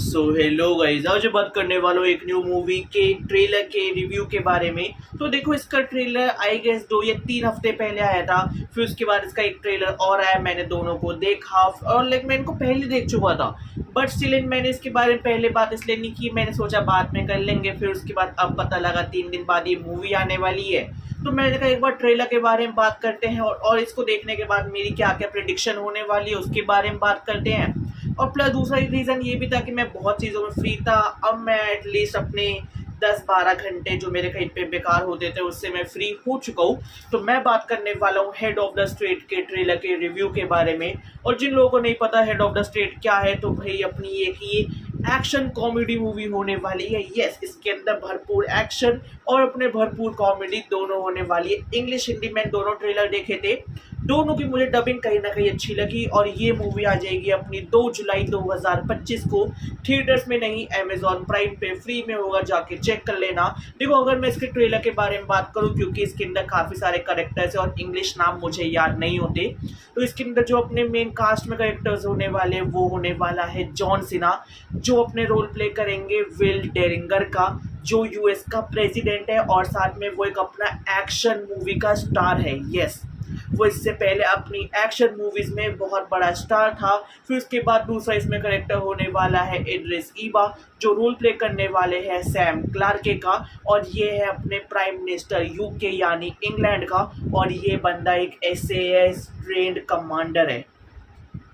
So hello guys, आज बात करने वाला हूँ एक न्यू मूवी के ट्रेलर के रिव्यू के बारे में। तो देखो, इसका ट्रेलर आई गेस 2 या 3 हफ्ते पहले आया था। फिर उसके बाद इसका एक ट्रेलर और आया, मैंने दोनों को देखा और मैं इनको पहले देख चुका था। बट स्टिल मैंने इसके बारे में पहले बात इसलिए नहीं की, मैंने सोचा बाद में कर लेंगे। फिर उसके बाद अब पता लगा 3 दिन बाद ये मूवी आने वाली है। तो मैंने कहा एक बार ट्रेलर के बारे में बात करते हैं और इसको देखने के बाद मेरी क्या क्या प्रेडिक्शन होने वाली है उसके बारे में बात करते हैं। और प्लस दूसरा रीज़न ये भी था कि मैं बहुत चीज़ों में फ्री था। अब मैं एटलीस्ट अपने 10-12 घंटे जो मेरे कहीं पे बेकार होते थे उससे मैं फ्री हो चुका हूँ। तो मैं बात करने वाला हूँ हेड ऑफ द स्टेट के ट्रेलर के रिव्यू के बारे में। और जिन लोगों को नहीं पता हेड ऑफ द स्टेट क्या है, तो भाई अपनी एक ये एक्शन कॉमेडी मूवी होने वाली है। यस, इसके अंदर भरपूर एक्शन और अपने भरपूर कॉमेडी दोनों होने वाली है। इंग्लिश हिंदी में दोनों ट्रेलर देखे थे, दोनों की मुझे डबिंग कहीं ना कहीं अच्छी लगी। और ये मूवी आ जाएगी अपनी 2 जुलाई 2025 को, थिएटर्स में नहीं, अमेजॉन प्राइम पे फ्री में होगा, जाके चेक कर लेना। देखो, अगर मैं इसके ट्रेलर के बारे में बात करूं, क्योंकि इसके अंदर काफ़ी सारे करेक्टर्स है और इंग्लिश नाम मुझे याद नहीं होते, तो इसके अंदर जो अपने मेन कास्ट में करेक्टर्स होने वाले वो होने वाला है जॉन सिना, जो अपने रोल प्ले करेंगे विल डेरिंगर का, जो यूएस का प्रेसिडेंट है। और साथ में वो एक अपना एक्शन मूवी का स्टार है। यस, वो इससे पहले अपनी एक्शन मूवीज में बहुत बड़ा स्टार था। फिर उसके बाद दूसरा इसमें करेक्टर होने वाला है इद्रिस ईबा, जो रोल प्ले करने वाले हैं सैम क्लार्के का। और ये है अपने प्राइम मिनिस्टर यूके यानी इंग्लैंड का। और ये बंदा एक SAS ट्रेंड कमांडर है।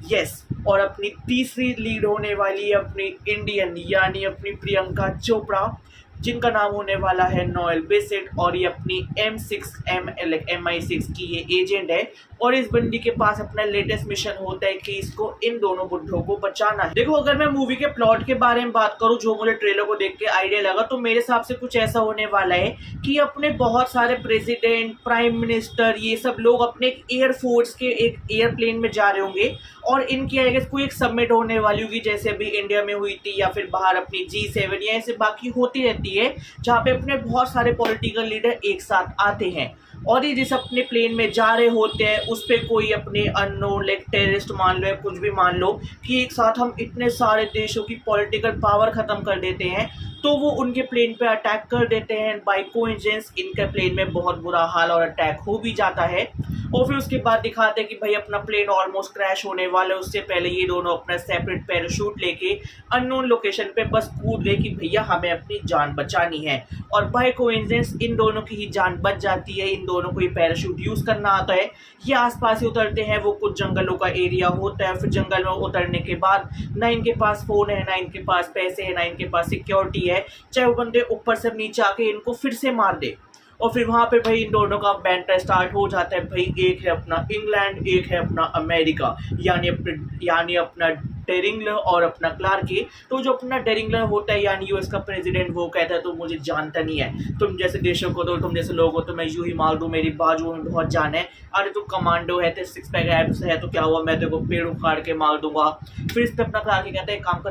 यस, और अपनी तीसरी लीड होने वाली है अपनी इंडियन यानी अपनी प्रियंका चोपड़ा, जिनका नाम होने वाला है नोएल बेसेट। और ये अपनी MI6 की ये एजेंट है। और इस बंदी के पास अपना लेटेस्ट मिशन होता है कि इसको इन दोनों बुड्ढों को बचाना है। देखो, अगर मैं मूवी के प्लॉट के बारे में बात करूं, जो मुझे ट्रेलर को देख के आइडिया लगा, तो मेरे हिसाब से कुछ ऐसा होने वाला है कि अपने बहुत सारे प्रेसिडेंट, प्राइम मिनिस्टर, ये सब लोग अपने एक एयरफोर्स के एक एयरप्लेन में जा रहे होंगे। और इनकी आई गेस कोई एक सबमिट होने वाली होगी, जैसे अभी इंडिया में हुई थी, या फिर बाहर अपनी G7 या ऐसे बाकी होती रहती है, जहाँ पे अपने बहुत सारे पॉलिटिकल लीडर एक साथ आते हैं। और ये जिस अपने प्लेन में जा रहे होते हैं उस पे कोई अपने अननोन लाइक टेररिस्ट मान लो या कुछ भी मान लो, कि एक साथ हम इतने सारे देशों की पॉलिटिकल पावर खत्म कर देते हैं, तो वो उनके प्लेन पे अटैक कर देते हैं। बाय कोइंसिडेंस इनके प्लेन में बहुत बुरा हाल और अटैक हो भी जाता है। और फिर उसके बाद दिखाते हैं कि भाई अपना प्लेन ऑलमोस्ट क्रैश होने वाला है, उससे पहले ये दोनों अपना सेपरेट पैराशूट लेके अननोन लोकेशन पे बस कूद गए कि भैया हमें अपनी जान बचानी है। और बाय कोइंसिडेंस इन दोनों की ही जान बच जाती है। इन दोनों को ये पैराशूट यूज करना आता है। ये आसपास ही उतरते हैं, वो कुछ जंगलों का एरिया होता है। फिर जंगल में उतरने के बाद ना इनके पास फोन है, ना इनके पास पैसे है, ना इनके पास सिक्योरिटी है, चाहे वो बंदे ऊपर से नीचे आके इनको फिर से मार दे। और फिर वहाँ पे भाई इन दोनों का बैंटर स्टार्ट हो जाता है। भाई एक है अपना इंग्लैंड, एक है अपना अमेरिका, यानी अपना डेरिंगलर और अपना क्लार्के। तो जो अपना डेरिंगलर होता है यानी यूएस का प्रेसिडेंट, वो कहता है तो मुझे जानता नहीं है, तुम जैसे देशों को, तो तुम जैसे लोगों को तो मैं यूं ही मार दूं, मेरी बाजुओं में बहुत जान है। अरे तू कमांडो है, तेरे 6 पैक एब्स है, तो क्या हुआ, मैं तेरे को पेड़ उखाड़ के मार दूंगा। फिर इस पर अपना क्लार्के कहता है काम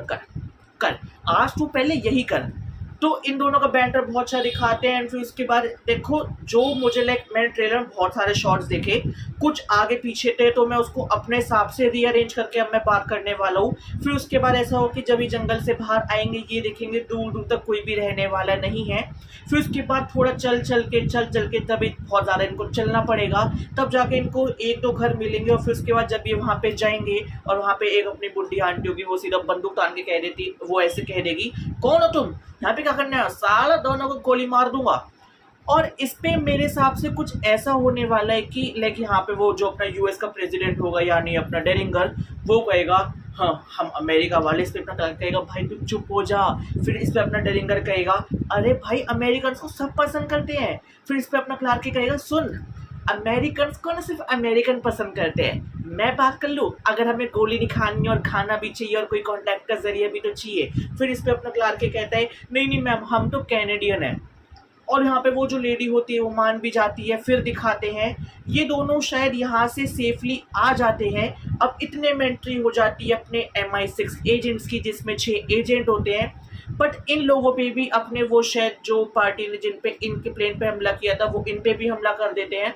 कर, आज तू पहले यही कर। तो इन दोनों का बैंटर बहुत अच्छा दिखाते हैं। फिर उसके बाद देखो, जो मुझे मैंने ट्रेलर में बहुत सारे शॉट्स देखे, कुछ आगे पीछे थे, तो मैं उसको अपने हिसाब से रीअरेंज करके अब मैं बात करने वाला हूँ। फिर उसके बाद ऐसा हो कि जब ये जंगल से बाहर आएंगे, ये देखेंगे दूर दूर तक कोई भी रहने वाला नहीं है। फिर उसके बाद थोड़ा चल चल के तभी बहुत ज़्यादा इनको चलना पड़ेगा, तब जाके इनको 1-2 घर मिलेंगे। और फिर उसके बाद जब ये वहाँ पे जाएंगे और वहाँ पे एक अपनी बुढ़ी आंटी होगी, वो सीधा बंदूक तान के कह देती, वो ऐसे कह देगी, कौन हो तुम, यहाँ पे क्या करने है, साला दोनों को गोली मार दूंगा। और इस पे मेरे हिसाब से कुछ ऐसा होने वाला है कि लाइक यहाँ पे वो जो अपना यूएस का प्रेसिडेंट होगा यानी अपना डेरिंगर, वो कहेगा हाँ हम अमेरिका वाले। इस पे अपना कहेगा भाई तू चुप हो जा। फिर इस पे अपना डेरिंगर कहेगा अरे भाई अमेरिकन को सब पसंद करते हैं। फिर इस पे अपना क्लार्के कहेगा सुन, अमेरिकन को ना सिर्फ अमेरिकन पसंद करते हैं, मैं बात कर लूँ, अगर हमें गोली नहीं खानी और खाना भी चाहिए और कोई कांटेक्ट का जरिया भी तो चाहिए। फिर इस पे अपना क्लार्के कहता है नहीं मैम, हम तो कैनेडियन हैं। और यहाँ पे वो जो लेडी होती है वो मान भी जाती है। फिर दिखाते हैं ये दोनों शायद यहाँ से सेफली आ जाते हैं। अब इतने में एंट्री हो जाती है अपने MI6 एजेंट्स की, जिसमें 6 एजेंट होते हैं। बट इन लोगों पे भी अपने वो शायद जो पार्टी ने जिन पे इनके प्लेन पे हमला किया था, वो इन पे भी हमला कर देते हैं।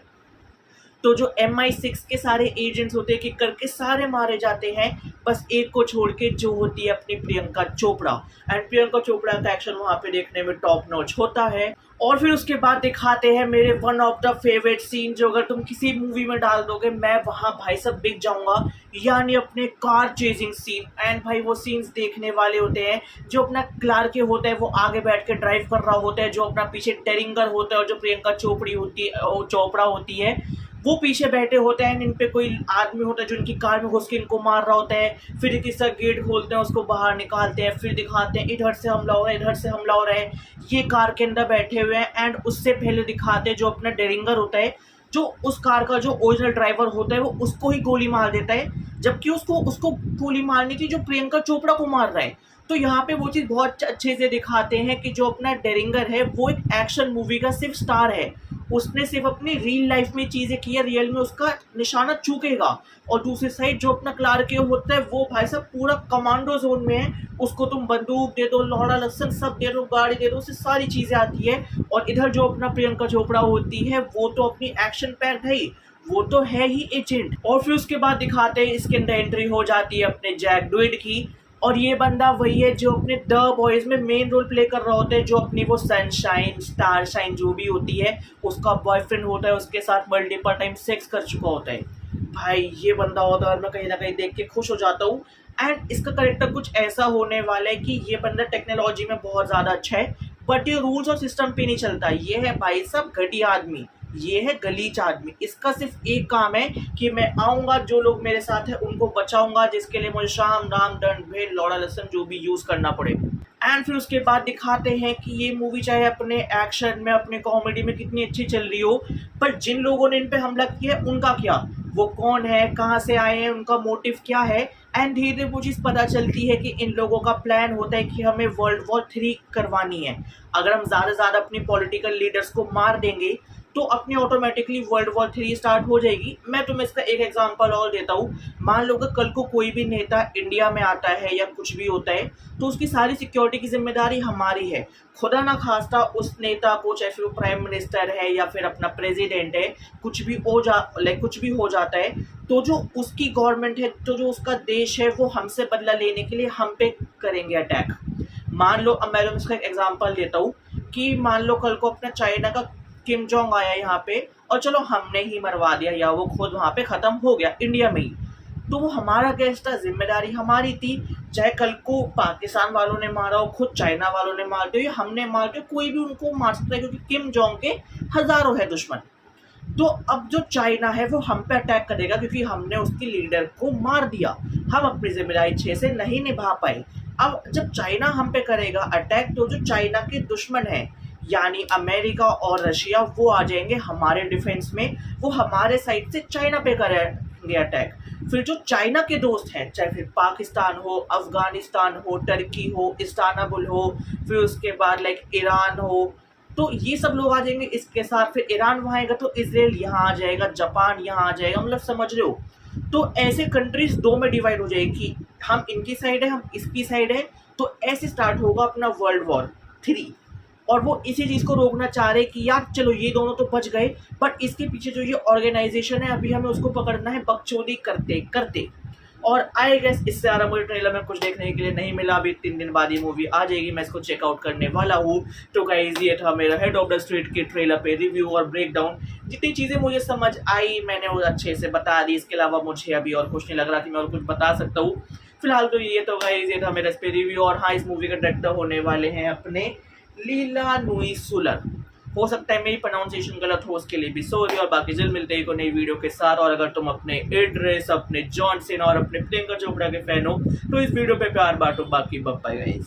तो जो MI6 के सारे एजेंट्स होते हैं कि करके सारे मारे जाते हैं, बस एक को छोड़ के, जो होती है अपनी प्रियंका चोपड़ा। एंड प्रियंका चोपड़ा का एक्शन वहाँ पे देखने में टॉप नॉच होता है। और फिर उसके बाद दिखाते हैं मेरे one of the favourite scene, जो अगर तुम किसी मूवी में डाल दोगे मैं वहाँ भाई सब बिक जाऊंगा, यानी अपने कार चेजिंग सीन। एंड भाई वो सीन्स देखने वाले होते हैं, जो अपना क्लार्क होता है वो आगे बैठ के ड्राइव कर रहा होता है, जो अपना पीछे डेरिंगर होता है, और जो प्रियंका चोपड़ा होती है वो पीछे बैठे होते हैं। इन पे कोई आदमी होता है जो इनकी कार में घुस के इनको मार रहा होता है, फिर किसी गेट खोलते हैं, उसको बाहर निकालते हैं, फिर दिखाते हैं इधर से हमला हो रहा है, इधर से हमला हो रहा है, ये कार के अंदर बैठे हुए हैं। एंड उससे पहले दिखाते हैं जो अपना डेरिंगर होता है, जो उस कार का जो ओरिजिनल ड्राइवर होता है, वो उसको ही गोली मार देता है, जबकि उसको गोली मारनी थी जो प्रियंका चोपड़ा को मार रहा है। तो यहाँ पे वो चीज़ बहुत अच्छे से दिखाते हैं कि जो अपना डेरिंगर है वो एक एक्शन मूवी का सिर्फ स्टार है, उसने सिर्फ अपनी रियल लाइफ में चीज़ें की है, रियल में उसका निशाना चूकेगा। और दूसरी साइड जो अपना क्लार्क होता है वो भाई साहब पूरा कमांडो जोन में है, उसको तुम बंदूक दे दो, लोड़ा लहसन सब दे दो, गाड़ी दे दो, उससे सारी चीज़ें आती है। और इधर जो अपना प्रियंका चोपड़ा होती है वो तो अपनी एक्शन पैक है, वो तो है ही एजेंट। और फिर उसके बाद दिखाते हैं इसके अंदर एंट्री हो जाती है अपने जैक ड्विड की, और ये बंदा वही है जो अपने द बॉयज़ में मेन रोल प्ले कर रहा होता है, जो अपनी वो सनशाइन स्टारशाइन जो भी होती है उसका बॉयफ्रेंड होता है, उसके साथ मल्टीपल टाइम सेक्स कर चुका होता है। भाई ये बंदा होता है और मैं कहीं ना कहीं देख के खुश हो जाता हूँ। एंड इसका करेक्टर कुछ ऐसा होने वाला है कि ये बंदा टेक्नोलॉजी में बहुत ज़्यादा अच्छा है, बट ये रूल्स और सिस्टम पे नहीं चलता। ये है भाई साहब घटिया आदमी, ये है गलीच आदमी। इसका सिर्फ एक काम है कि मैं आऊँगा, जो लोग मेरे साथ हैं उनको बचाऊंगा, जिसके लिए मुझे शाम दाम दंड भेद लौड़ा लहसन जो भी यूज़ करना पड़े। एंड फिर उसके बाद दिखाते हैं कि ये मूवी चाहे अपने एक्शन में, अपने कॉमेडी में कितनी अच्छी चल रही हो, पर जिन लोगों ने इन पे हमला किया है उनका क्या, वो कौन है, कहाँ से आए हैं, उनका मोटिव क्या है। एंड धीरे धीरे वो चीज़ पता चलती है कि इन लोगों का प्लान होता है कि हमें वर्ल्ड वॉर 3 करवानी है। अगर हम ज़्यादा से ज़्यादा अपनी पॉलिटिकल लीडर्स को मार देंगे तो अपनी ऑटोमेटिकली वर्ल्ड वॉर 3 स्टार्ट हो जाएगी। मैं तुम्हें इसका एक एग्जांपल और देता हूँ। मान लो कि कल को कोई भी नेता इंडिया में आता है या कुछ भी होता है, तो उसकी सारी सिक्योरिटी की जिम्मेदारी हमारी है। खुदा ना खास्ता उस नेता को, चाहे फिर वो प्राइम मिनिस्टर है या फिर अपना प्रेसिडेंट है, कुछ भी हो जाता है, तो जो उसकी गवर्नमेंट है, तो जो उसका देश है, वो हमसे बदला लेने के लिए हम पे करेंगे अटैक। मान लो, अब मैं इसका एक एग्जांपल देता हूँ कि मान लो कल को अपना चाइना का किम जोंग आया यहाँ पे, और चलो हमने ही मरवा दिया या वो खुद वहाँ पे ख़त्म हो गया इंडिया में ही, तो वो हमारा गेस्ट था, जिम्मेदारी हमारी थी। चाहे कल को पाकिस्तान वालों ने मारा हो, खुद चाइना वालों ने मार दिया, हमने मार दिया, कोई भी उनको मार सकता है, क्योंकि किम जोंग के हज़ारों है दुश्मन। तो अब जो चाइना है वो हम पे अटैक करेगा क्योंकि हमने उसकी लीडर को मार दिया, हम अपनी जिम्मेदारी अच्छे से नहीं निभा पाए। अब जब चाइना हम पे करेगा अटैक, तो जो चाइना के दुश्मन है यानी अमेरिका और रशिया, वो आ जाएंगे हमारे डिफेंस में, वो हमारे साइड से चाइना पे करेंगे अटैक। फिर जो चाइना के दोस्त हैं, चाहे फिर पाकिस्तान हो, अफगानिस्तान हो, टर्की हो, इस्तांबुल हो, फिर उसके बाद ईरान हो, तो ये सब लोग आ जाएंगे इसके साथ। फिर ईरान वहाँ आएगा तो इसराइल यहाँ आ जाएगा, जापान यहाँ आ जाएगा, मतलब समझ रहे हो। तो ऐसे कंट्रीज 2 में डिवाइड हो जाएगी, हम इनकी साइड है, हम इसकी साइड है, तो ऐसे स्टार्ट होगा अपना वर्ल्ड वॉर 3। और वो इसी चीज़ को रोकना चाह रहे कि यार चलो ये दोनों तो बच गए, बट इसके पीछे जो ये ऑर्गेनाइजेशन है अभी हमें उसको पकड़ना है बकचोदी करते करते। और आई गेस इससे ज़्यादा मुझे ट्रेलर में कुछ देखने के लिए नहीं मिला। अभी 3 दिन बाद ये मूवी आ जाएगी, मैं इसको चेकआउट करने वाला हूँ। तो गाइस ये था मेरा हेड ऑफ द स्ट्रीट के ट्रेलर पे रिव्यू और ब्रेकडाउन। जितनी चीज़ें मुझे समझ आई मैंने वो अच्छे से बता दी, इसके अलावा मुझे अभी और कुछ नहीं लग रहा कि मैं और कुछ बता सकता हूँ फिलहाल। तो ये तो गाइस ये था मेरा इस पे रिव्यू। और हाँ, इस मूवी का डायरेक्टर होने वाले हैं अपने लीला नुई सुलर। हो सकता है मेरी प्रोनाउंसिएशन गलत हो, उसके लिए भी सॉरी। और बाकी जल्द मिलते हैं एक नई वीडियो के साथ। और अगर तुम अपने इड्रिस, अपने जॉन सीना और अपने प्रियंका चोपड़ा के फैन हो तो इस वीडियो पे प्यार बांटो। बाकी बाय गाइस।